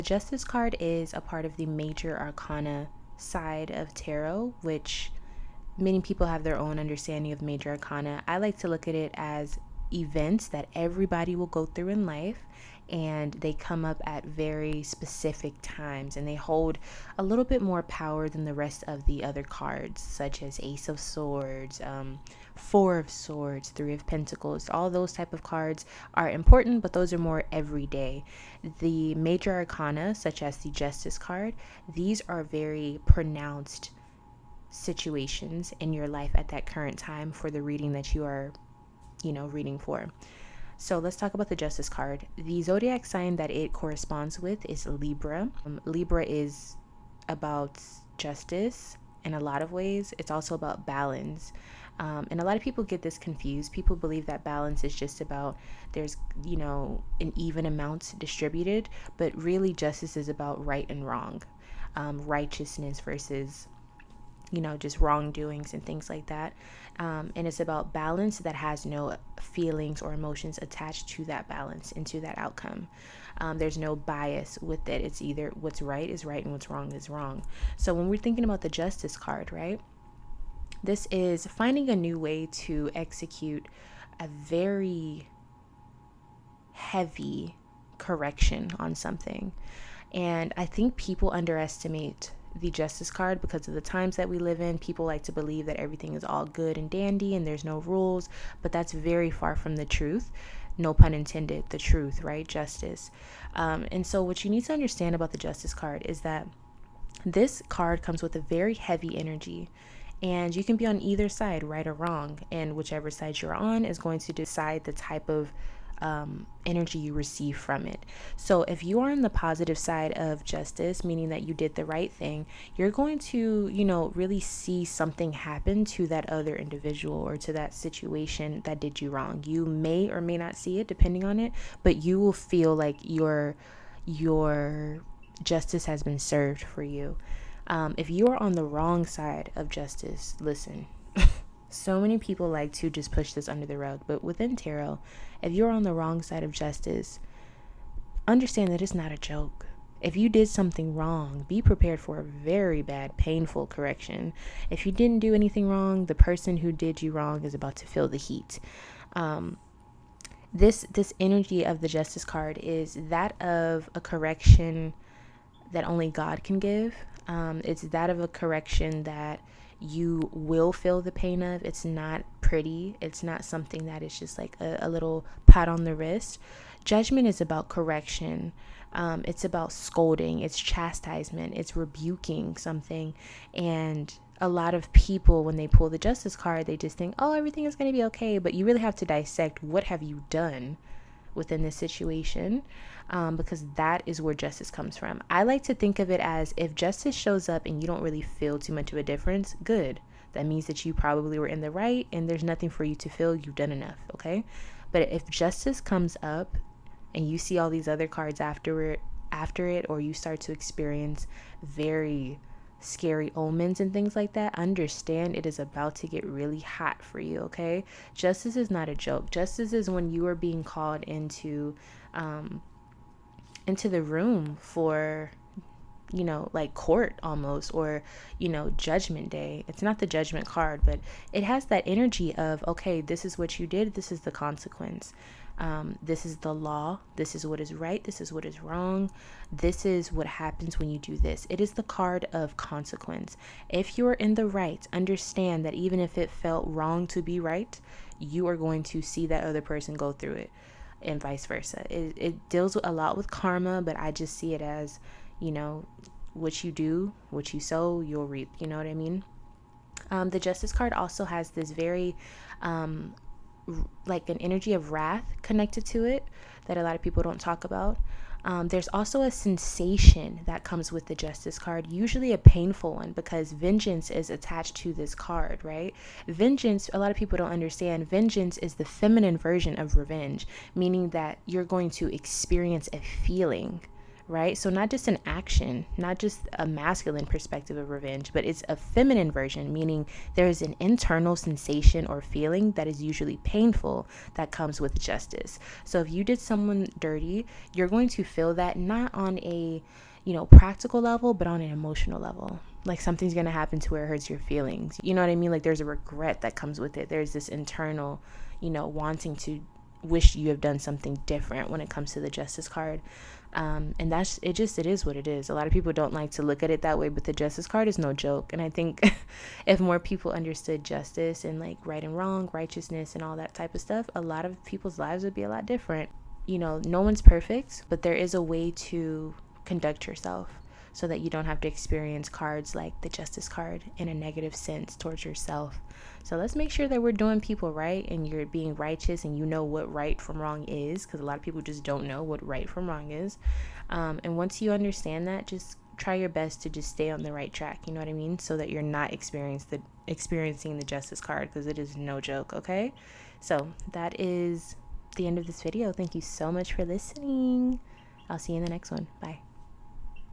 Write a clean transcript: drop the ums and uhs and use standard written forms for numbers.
The Justice card is a part of the major arcana side of tarot, which many people have their own understanding of major arcana. I like to look at it as events that everybody will go through in life, and they come up at very specific times, and they hold a little bit more power than the rest of the other cards, such as Ace of Swords, Four of Swords, Three of Pentacles. All those type of cards are important, but those are more everyday. The major arcana, such as the Justice card, these are very pronounced situations in your life at that current time for the reading that you are, reading for. So let's talk about the Justice card. The zodiac sign that it corresponds with is Libra. Libra is about justice in a lot of ways. It's also about balance. And a lot of people get this confused. People believe that balance is just about there's, an even amount distributed, but really justice is about right and wrong, righteousness versus just wrongdoings and things like that. And it's about balance that has no feelings or emotions attached to that balance and to that outcome. There's no bias with it. It's either what's right is right and what's wrong is wrong. So when we're thinking about the Justice card, right, this is finding a new way to execute a very heavy correction on something. And I think people underestimate the Justice card because of the times that we live in. People like to believe that everything is all good and dandy and there's no rules, but that's very far from the truth. No pun intended, the truth, right? Justice. And so what you need to understand about the Justice card is that this card comes with a very heavy energy, and you can be on either side, right or wrong, and whichever side you're on is going to decide the type of energy you receive from it. So if you are on the positive side of justice, meaning that you did the right thing, you're going to, really see something happen to that other individual or to that situation that did you wrong. You may or may not see it depending on it, but you will feel like your justice has been served for you. If you are on the wrong side of justice, listen. So many people like to just push this under the rug, but within tarot, if you're on the wrong side of justice, understand that it's not a joke. If you did something wrong, be prepared for a very bad, painful correction. If you didn't do anything wrong, the person who did you wrong is about to feel the heat. This energy of the Justice card is that of a correction that only God can give. It's that of a correction that you will feel the pain of. It's not pretty. It's not something that is just like a little pat on the wrist. Judgment is about correction. It's about scolding. It's chastisement. It's rebuking something. And a lot of people, when they pull the Justice card, they just think, oh, everything is going to be okay. But you really have to dissect, what have you done within this situation, because that is where justice comes from. I like to think of it as, if justice shows up and you don't really feel too much of a difference, good. That means that you probably were in the right and there's nothing for you to feel. You've done enough, okay? But if justice comes up and you see all these other cards after it, or you start to experience very scary omens and things like that, understand it is about to get really hot for you, okay? Justice is not a joke. Justice is when you are being called into the room for, like court almost, or, judgment day. It's not the Judgment card, but it has that energy of, okay, this is what you did, this is the consequence. This is the law. This is what is right. This is what is wrong. This is what happens when you do this. It is the card of consequence. If you're in the right, understand that even if it felt wrong to be right, you are going to see that other person go through it, and vice versa. It deals a lot with karma, but I just see it as, what you do, what you sow, you'll reap. You know what I mean? The Justice card also has this very like an energy of wrath connected to it that a lot of people don't talk about. There's also a sensation that comes with the Justice card, usually a painful one, because vengeance is attached to this card, right? Vengeance, a lot of people don't understand, vengeance is the feminine version of revenge, meaning that you're going to experience a feeling, right? So not just an action, not just a masculine perspective of revenge, but it's a feminine version, meaning there's an internal sensation or feeling that is usually painful that comes with justice. So if you did someone dirty, you're going to feel that not on a, practical level, but on an emotional level. Like something's going to happen to where it hurts your feelings. You know what I mean? Like there's a regret that comes with it. There's this internal, wanting to wish you have done something different when it comes to the justice card. And that's it. It is what it is. A lot of people don't like to look at it that way, but the justice card is no joke. And I think if more people understood justice and like right and wrong, righteousness and all that type of stuff, a lot of people's lives would be a lot different. No one's perfect, but there is a way to conduct yourself so that you don't have to experience cards like the justice card in a negative sense towards yourself. So let's make sure that we're doing people right and you're being righteous and you know what right from wrong is, because a lot of people just don't know what right from wrong is. And once you understand that, just try your best to just stay on the right track, you know what I mean? So that you're not experiencing the justice card, because it is no joke, okay? So that is the end of this video. Thank you so much for listening. I'll see you in the next one. Bye.